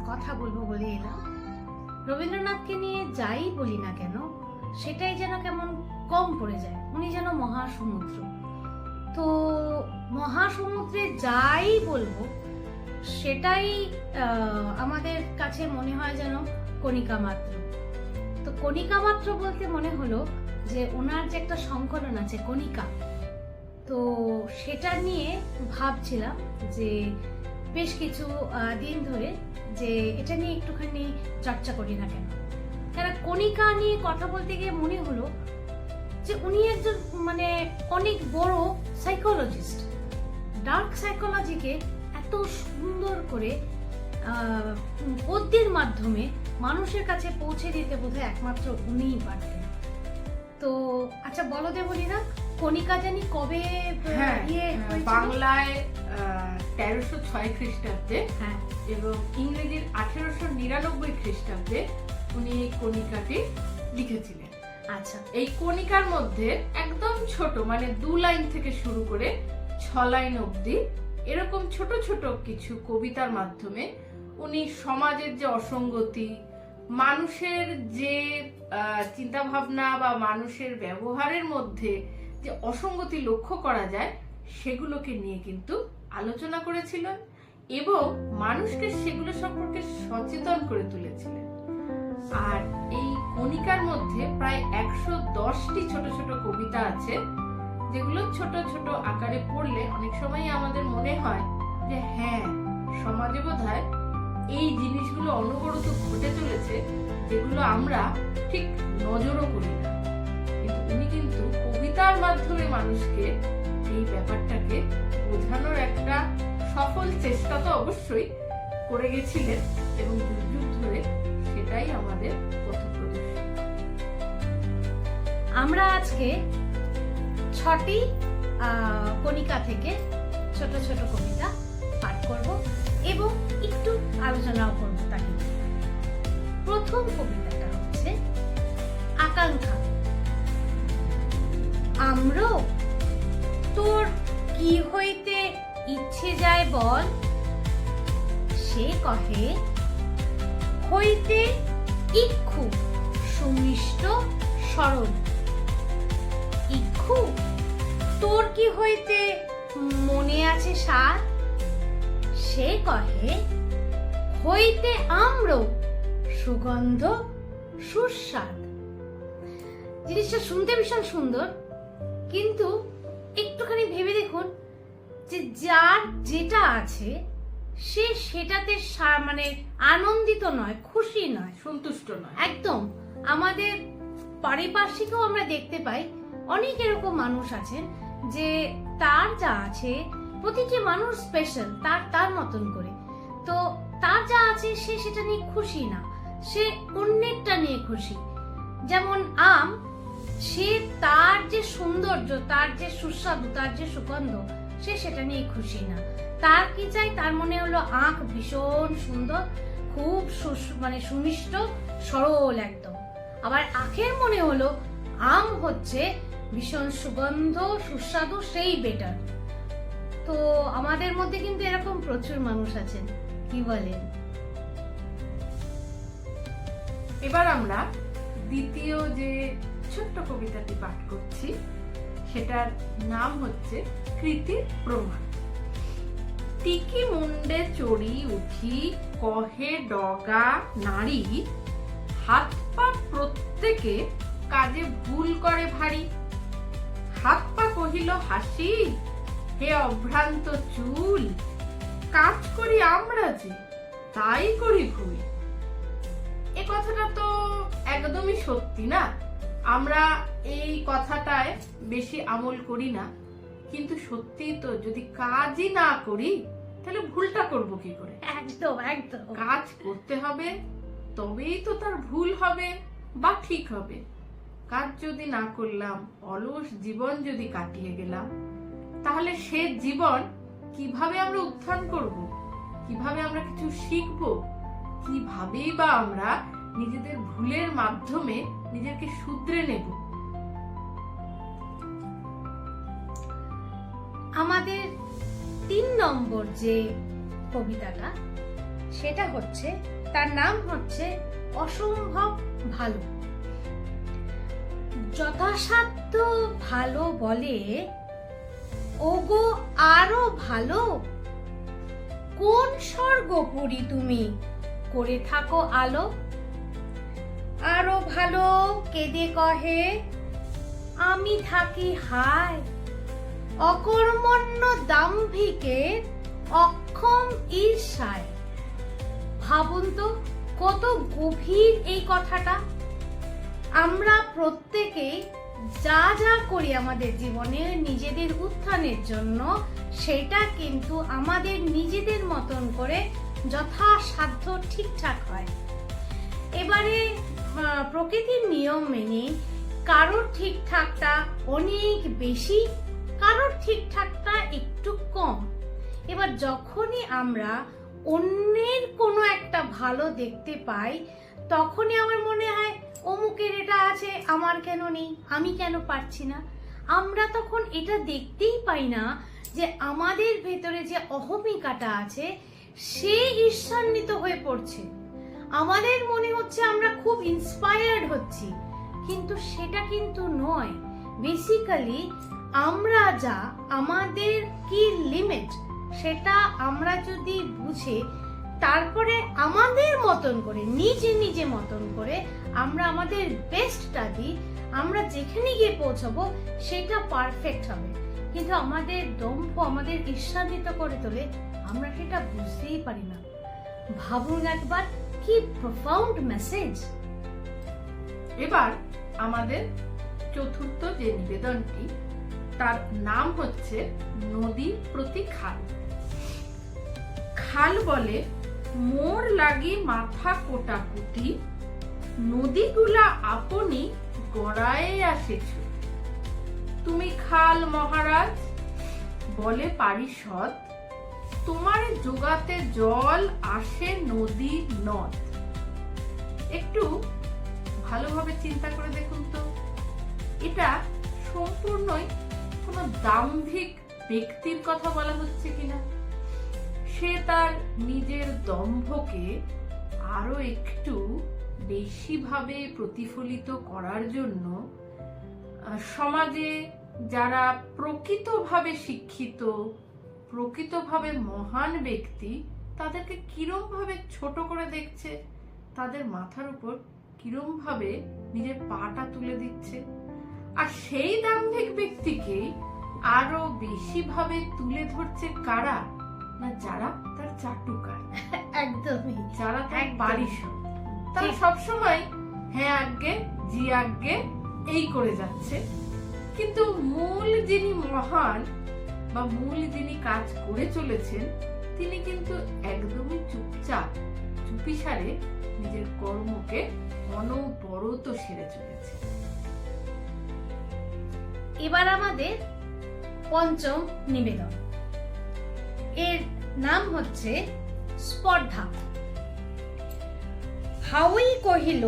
কথা বলবো বলে এলাম। রবীন্দ্রনাথকে নিয়ে যাই বলি না কেন, সেটাই যেন কেমন কম পড়ে যায়। উনি যেন মহাসমুদ্র। তো মহাসমুদ্রে যাই বলবো সেটাই আমাদের কাছে মনে হয় যেন কণিকা মাত্র। তো কণিকা মাত্র বলতে মনে হলো যে ওনার যে একটা সংকলন আছে কণিকা, তো সেটা নিয়ে ভাবছিলাম যে বেশ কিছু দিন ধরে যে এটা নিয়ে একটুখানি চর্চা করি না কেন। কারণ কণিকা নিয়ে কথা বলতে গিয়ে মনে হলো যে উনি একজন মানে অনেক বড় সাইকোলজিস্ট। ডার্ক সাইকোলজিকে এত সুন্দর করে পদ্যের মাধ্যমে মানুষের কাছে পৌঁছে দিতে বোধহয় একমাত্র উনিই পারতেন। তো আচ্ছা বলো দেবলীনা, কণিকা জানি কবে বাংলায় 1306 খ্রিস্টাব্দে এবং ইংরেজির 1899 খ্রিস্টাব্দে উনি কণিকাটি লিখেছিলেন। আচ্ছা, এই কণিকার মধ্যে একদম ছোট মানে 2 লাইন থেকে শুরু করে 6 লাইন অবধি এরকম ছোট ছোট কিছু কবিতার মাধ্যমে উনি সমাজের যে অসঙ্গতি, মানুষের যে চিন্তা ভাবনা বা মানুষের ব্যবহারের মধ্যে যে অসঙ্গতি লক্ষ্য করা যায় সেগুলোকে নিয়ে কিন্তু আলোচনা করেছিলেন এবং মানুষকে সেগুলো সম্পর্কে সচেতন করে তুলেছিলেন। আর এই কণিকার মধ্যে প্রায় 110টি ছোট ছোট কবিতা আছে, যেগুলো ছোট ছোট আকারে পড়লে অনেক সময় আমাদের মনে হয় যে হ্যাঁ, সমাজে বোধহয় এই জিনিসগুলো অনবরত ঘটে চলেছে, যেগুলো আমরা ঠিক নজরও করি না। কিন্তু উনি কিন্তু কবিতার মাধ্যমে মানুষকে এই ব্যাপারটাকে বোঝানোর একটা সফল চেষ্টা তো অবশ্যই করে গেছিলেন এবং যুগ যুগ ধরে সেটাই আমাদের পথপ্রদর্শক। আমরা আজকে 6টি কণিকা থেকে ছোট ছোট কবিতা পাঠ করব এবং একটু আলোচনাও করব তাকে। প্রথম কবিতাটা হচ্ছে আকাঙ্ক্ষা। আম্র তোর কি হইতে ইচ্ছে যায় বল, সে কহে হইতে ইক্ষু সুমিষ্ট সরল। ইক্ষু তোর কি হইতে মনে আছে সার, সে কহে হইতে আম্র সুগন্ধ সুস্বাদ। জিনিসটা শুনতে ভীষণ সুন্দর, কিন্তু একটুখানি ভেবে দেখুন যে যার যেটা আছে সে সেটাতে মানে আনন্দিত নয়, খুশি নয়, সন্তুষ্ট নয়। একদম। আমাদের পারিপার্শ্বিকেও আমরা দেখতে পাই অনেক এরকম মানুষ আছেন যে তার যা আছে, প্রতিটি মানুষ স্পেশাল তার তার মতন করে, তো তার যা আছে সে সেটা নিয়ে খুশি না, সে অন্যেরটা নিয়ে খুশি। যেমন আম, সে তার যে সৌন্দর্য, তার যে সুস্বাদু, তার যে সুগন্ধ, সে সেটা নিয়ে খুশি না। তার কি চাই, তার মনে হলো আখ ভীষণ সুন্দর, খুব মানে সুমিষ্ট সরল একদম। আবার আখের মনে হলো আম হচ্ছে ভীষণ সুগন্ধ সুস্বাদু, সেই বেটার। তো আমাদের মধ্যে কিন্তু এরকম প্রচুর মানুষ আছেন, কি বলেন? এবার আমরা দ্বিতীয় যে ছোট্ট কবিতাটি পাঠ করছি সেটার নাম হচ্ছে কৃতির প্রমাণ। টিকি মুন্ডে চড়ি উঠি কহে ডগা নারী, হাত পা প্রত্যেকে কাজে ভুল করে ভারী। হাত পা কহিল হাসি, হে অভ্রান্ত চুল, কাজ করি আমরা যে তাই করি ভুল। এ কথাটা তো একদমই সত্যি না? আমরা এই কথাটায় বেশি আমল করি না, কিন্তু সত্যি তো যদি কাজই না করি তাহলে ভুলটা করব কি করে? একদম একদম। কাজ করতে হবে, তবেই তো তার ভুল হবে বা ঠিক হবে। কাজ যদি না করলাম, অলস জীবন যদি কাটিয়ে গেলাম, তাহলে সে জীবন কিভাবে আমরা উত্থান করব? কিভাবে আমরা কিছু শিখব? কিভাবেই বা আমরা নিজেদের ভুলের মাধ্যমে নিজেকে শুধরে নেব? আমাদের 3 নম্বর যে কবিতাটা, সেটা হচ্ছে, তার নাম হচ্ছে অসম্ভব ভালো। যথাসাধ্য ভালো বলে, ওগো আরো ভালো, কোন স্বর্গপুরী তুমি করে থাকো আলো। আরো ভালো কেঁদে কহে, আমি থাকি হায়, অকর্মণ্য দাম্ভিকের অক্ষম ঈর্ষায়। ভাবুন তো কত গভীর এই কথাটা। আমরা প্রত্যেকেই যা যা করি আমাদের জীবনে নিজেদের উত্থানের জন্য, সেটা কিন্তু আমাদের নিজেদের মতন করে যথাসাধ্য ঠিকঠাক হয়। এবারে প্রকৃতির নিয়ম মেনে কারোর ঠিকঠাকটা অনেক বেশি, কারোর ঠিকঠাকটা একটু কম। এবার যখনই আমরা অন্যের কোনো একটা ভালো দেখতে পাই, তখনই আমার মনে হয় অমুকের এটা আছে, আমার কেন নেই, আমি কেন পারছি না। আমরা তখন এটা দেখতেই পাই না যে আমাদের ভেতরে যে অহমিকাটা আছে সে ঈর্ষান্বিত হয়ে পড়ছে। আমাদের মনে হচ্ছে আমরা খুব ইন্সপায়ার্ড হচ্ছি, কিন্তু সেটা কিন্তু নয়। বেসিক্যালি আমরা যা, আমাদের কি লিমিট, সেটা আমরা যদি বুঝে তারপরে আমাদের মতন করে, নিজে নিজে মতন করে আমরা আমাদের বেস্টটা দিই, আমরা যেখানে গিয়ে পৌঁছাবো সেটা পারফেক্ট হবে। কিন্তু আমাদের দম্ভ আমাদের ঈর্ষান্বিত করে তোলে, আমরা সেটা বুঝতেই পারি না। ভাবুন একবার, কি প্রফাউন্ড মেসেজ। এবার আমাদের চতুর্থ যে নিবেদনটি, তার নাম হচ্ছে নদী প্রতি খাল। খাল বলে, মোর লাগি মাথা কোটাকুটি, নদীগুলা আপনি গড়ায়ে আসেছ। তুমি খাল মহারাজ, বলে পারিষদ, তোমার যোগাতে জল আসে নদী নদ। একটু ভালোভাবে চিন্তা করে দেখুন তো, এটা সম্পূর্ণই কোনো দাম্ভিক ব্যক্তির কথা বলা হচ্ছে কিনা। সে তার নিজের দম্ভকে আরো একটু বেশিভাবে প্রতিফলিত করার জন্য সমাজে যারা প্রকৃতভাবে শিক্ষিত, প্রকৃতভাবে মহান ব্যক্তি, তাদেরকে কিরম ভাবে ছোট করে দেখছে, তাদের মাথার উপর কিরম ভাবে নিজের পাটা তুলে দিচ্ছে। আর সেই দাম্ভিক ব্যক্তিকে আরো বেশি ভাবে তুলে ধরছে কারা না, যারা তার চাটুকার, একদমই, যারা তার পারিষদ। তারা সবসময় হ্যাঁ আজ্ঞে, জি আজ্ঞে এই করে যাচ্ছে। কিন্তু মূল যিনি মহান বা মূল যিনি কাজ করে চলেছেন, তিনি কিন্তু একদমই চুপচাপ চুপিসারে নিজের কর্মকে অনবরত সেরে চলেছে। এবার আমাদের পঞ্চম নিবেদন, এর নাম হচ্ছে স্পর্ধা। হাউই কহিল,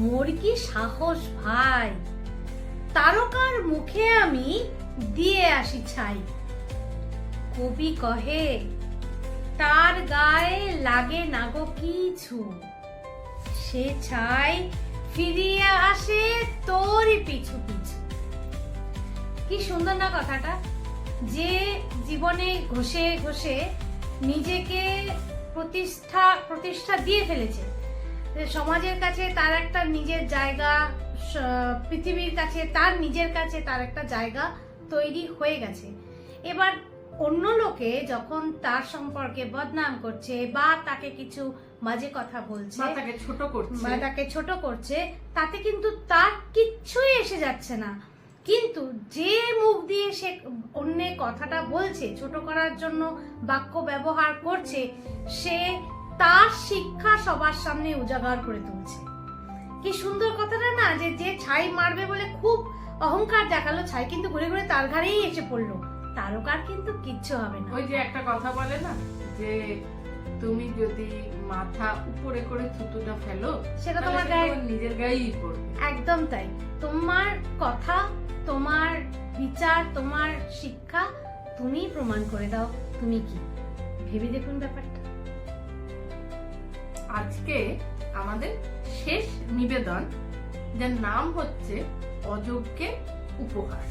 মোর কি সাহস ভাই, তারকার মুখে আমি দিয়ে আসি ছাই। কবি কহে, তার গায়ে লাগে না গো কিছু, সে ছাই ফিরিয়ে আসে তোরই পিছু পিছু। কি সুন্দর না কথাটা, যে জীবনে ঘষে ঘষে নিজেকে প্রতিষ্ঠা দিয়ে ফেলেছে, সমাজের কাছে তার একটা নিজের জায়গা, পৃথিবীর কাছে তার নিজের কাছে তার একটা জায়গা তৈরি হয়ে গেছে। এবার অন্য লোকে যখন তার সম্পর্কে বদনাম করছে বা তাকে কিছু বাজে কথা বলছে, তাকে ছোট করছে, তাতে কিন্তু তার কিচ্ছুই এসে যাচ্ছে না। কিন্তু যে মুখ দিয়ে সে অন্যের কথাটা বলছে, ছোট করার জন্য বাক্য ব্যবহার করছে, সে তার শিক্ষা সবার সামনে উজাগার করে তুলছে। কি সুন্দর কথাটা না, যে ছাই মারবে বলে খুব অহংকার দেখালো, ছাই কিন্তু ঘুরে ঘুরে তার ঘাড়েই এসে পড়লো, তারকার কিন্তু কিচ্ছু হবে না। ওই যে একটা কথা বলে না, যে তুমি যদি মাথা উপরে করে থুতুটা ফেলো, সেটা তোমার গায়ে, নিজের গায়েই পড়বে। একদম তাই। তোমার কথা, তোমার বিচার, তোমার শিক্ষা তুমি প্রমাণ করে দাও তুমি কি। ভেবে দেখুন ব্যাপারটা। আজকে আমাদের শেষ নিবেদন, যার নাম হচ্ছে অযজ্ঞের উপহাস।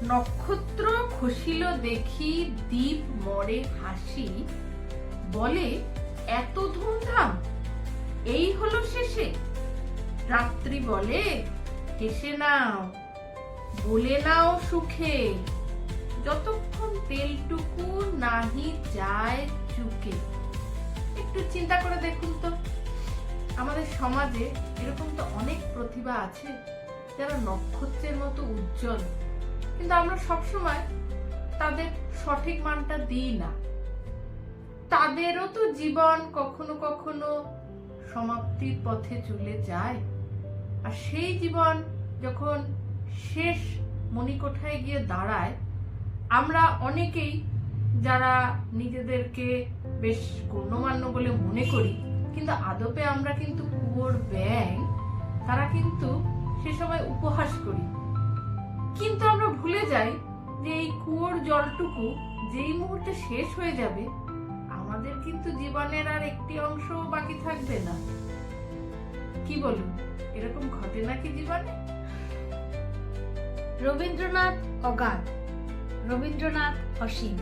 নক্ষত্র খসিল দেখি দ্বীপ মরে হাসি, বলে এত ধুমধাম এই হলো শেষে। রাত্রি বলে হেসে নাও, বলে নাও সুখে, যতক্ষণ তেলটুকু নাহি যায় চুকে। একটু চিন্তা করে দেখুন তো, আমাদের সমাজে এরকম তো অনেক প্রতিভা আছে যারা নক্ষত্রের মতো উজ্জ্বল, কিন্তু আমরা সবসময় তাদের সঠিক মানটা দিই না। তাদেরও তো জীবন কখনো কখনো সমাপ্তির পথে চলে যায়, আর সেই জীবন যখন শেষ মণিকোঠায় গিয়ে দাঁড়ায়, আমরা অনেকেই যারা নিজেদেরকে বেশ গণ্যমান্য বলে মনে করি, কিন্তু আদপে আমরা কিন্তু কুয়োর ব্যাঙ, তারা কিন্তু সে সময় উপহাস করি। কিন্তু আমরা ভুলে যাই যে এই কুয়োর জলটুকু যেই মুহূর্তে শেষ হয়ে যাবে, আমাদের কিন্তু জীবনের আর একটি অংশ বাকি থাকবে না। কি বলুন, এরকম ঘটে নাকি জীবনে? রবীন্দ্রনাথ অগাধ, রবীন্দ্রনাথ অসীম।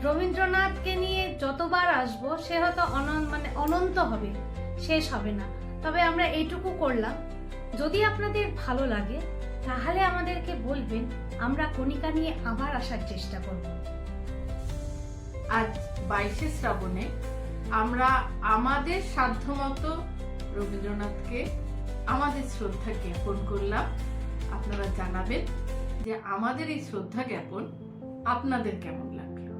রবীন্দ্রনাথকে নিয়ে যতবার আসবো সে হয়তো অনন্ত হবে, শেষ হবে না। তবে আমরা এইটুকু করলাম, যদি আপনাদের ভালো লাগে তাহলে আমাদেরকে বলবেন, আমরা কণিকা নিয়ে আবার আসার চেষ্টা করব। আজ 22শে শ্রাবণে আমরা আমাদের সাধ্যমতো রবীন্দ্রনাথকে আমাদের শ্রদ্ধা জ্ঞাপন করলাম। আপনারা জানাবেন যে আমাদের এই শ্রদ্ধা জ্ঞাপন আপনাদের কেমন লাগলো।